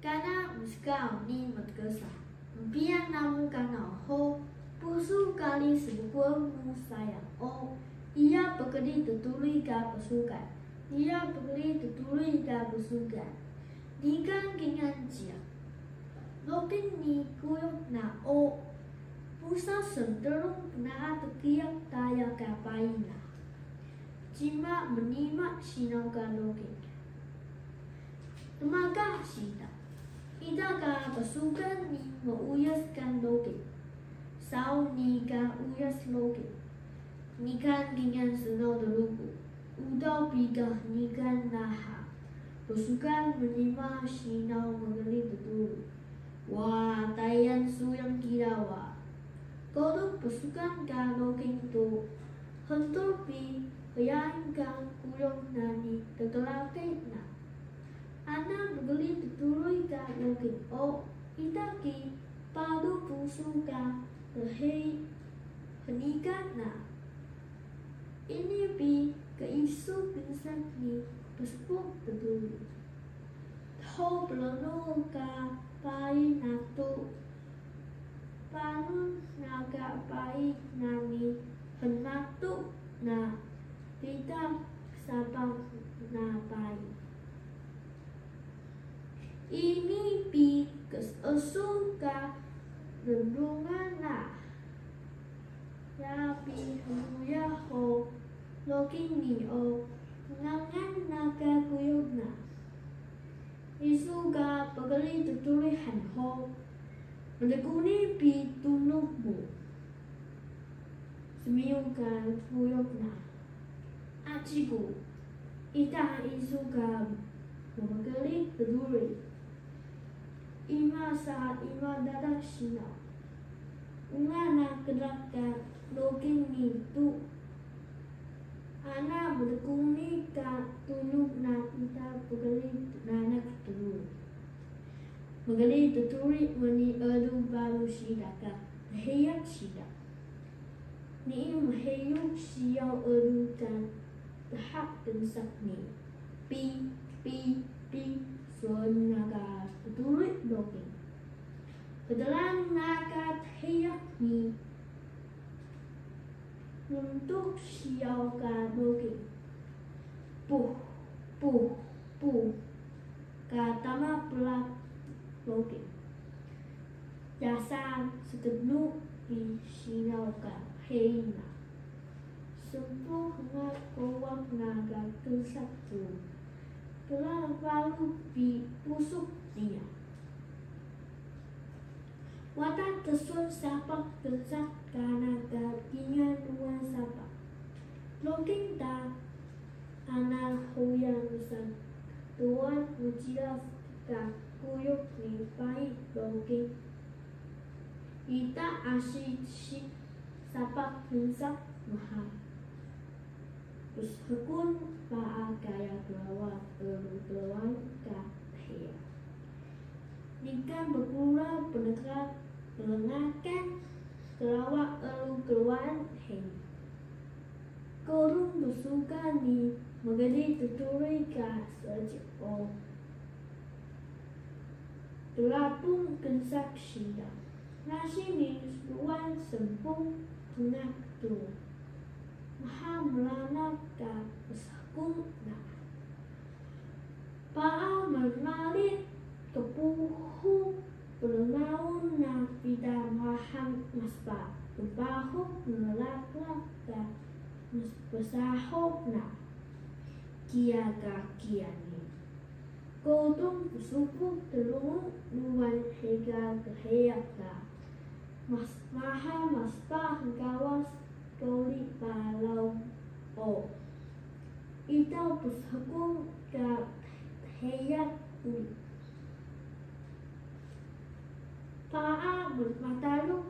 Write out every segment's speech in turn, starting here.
Kana muskau ni matgasa. Biar namu kana ho. Pusu kali sebuah musaya. Oh, ia pekeri tutului ka pasukan. Ia pekeri tutului ka pasukan. Dikan kingan cia. Lokin ni kuyok na o. Pusa senterung na tekiak taya ka paina. Cima menima sinau ka lokin. Temaga sita. Ida ka pasukan ni meuyaskan lokin. Sau ni ka uyas lokin. Nikan gingan senau deluku. Udau pigah nikan naha. Pasukan menima sinau mengelit betul. Wah, tayan suyang kirawa. Kodok pasukan ka lokin tu. Hentur pi kayain ka kuyong nani tegelake na. Ana mengelit betul ka lokin. Oh, itaki padu pusu ka hei henikan na. Ini pi keisu pinsan ni pesepuk betul. Tau pelonu ka pai natu. Panun naga pai nani henatu na. Tidak sabang na pai. Ini pi kesesu ka rendungan na. Ya pi huya ho. Lokin ni o. Ngangan naga kuyog na. Isu ka pagali tuturi han ho. Menekuni pi tunukmu. Semiyong ka kuyog na. Aciku. Ita isu ka pagali tuturi. Ima saat ima dadak sinau. Ngana kedak ka lokin ni tu. Ana menekuni ka tunuk na ita pagali nanak tu. Mengali tuturi meni adu baru sida ka heyak sida. Ni maheyuk siau adu ka hak tensak ni. Pi suan naga tuturi lokin. Kedalam naga heyak ni. Untuk siau ka lokin. Puh. Katama pelak lokin. Jasa segenuk di sinau ka heina. Sempuh ngat kowak naga kesak tu. Telah lalu pi pusuk dia. Watak tesun sapak tesak kana gatingan luan sapak. Lokin ta ana huyang san. Tuan ujilas ka kuyuk ni pai lokin. Ita asyik sapak tesak maha. Terus hekun paa kaya kelawat keluan ka hea. Nikan berpura pendengarkan kelawat keluan hea. Korun bersuka ni menjadi tuturi ka sejauh. Terapung kensak sida. Nasi ni luan sempung tengah tu. Maha melanak ka pesakung na. Paa menarik kepuhu pengaun na tidak maham maspa. Kebahu melak-lak ka pesahok na. Kia ni. Kodong pusupuk telung luan hega keheyak ka. Maha maspa gawas koli palau o. Ita pusakung ka heyak uli. Paa bermataluk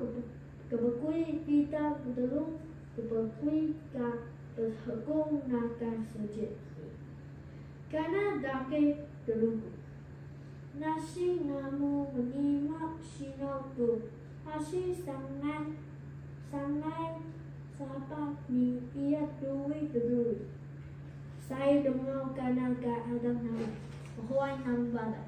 kebekui kita betelung kebekui ka pusakung naka sejek. Karena dake telugu. Nasi namu menyimak sinau tu. Asi sangai sahabat ni ia dui. Saya dengar karena gak ada nama. Bahwa nama badak.